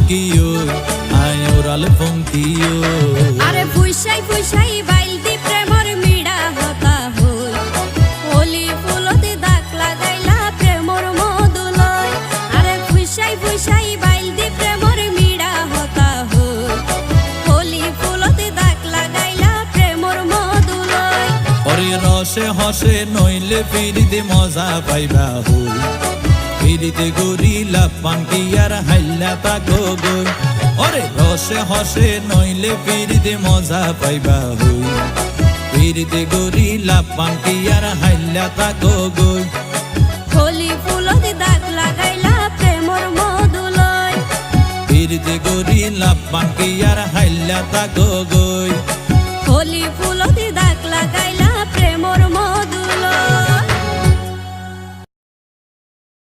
কিও আয় ওরাল ফঙ্কিও আরে ফুইসাই ফুইসাই বাইলতি প্রেমর মিড়া হতা হই হোলি ফুলতে দাগ লাগাইলা প্রেমর মধুলয় আরে ফুইসাই ফুইসাই বাইলতি প্রেমর মিড়া হতা হই হোলি ফুলতে দাগ লাগাইলা প্রেমর মধুলয় ওরে রসে হসে নইলে ফিরিতে মজা পাইবা হই ফিরিতে গরিলা পাঙ্কি আর হাইলা তাকো গই ওরে রসে হসে নইলে ফিরিতে মজা পাইবা হই ফিরিতে গরিলা পাঙ্কি আর হাইলা তাকো গই হোলি ফুলতে দাগ লাগাইলা প্রেমর মধুলয় ফিরিতে গরিলা পাঙ্কি আর হাইলা তাকো গই।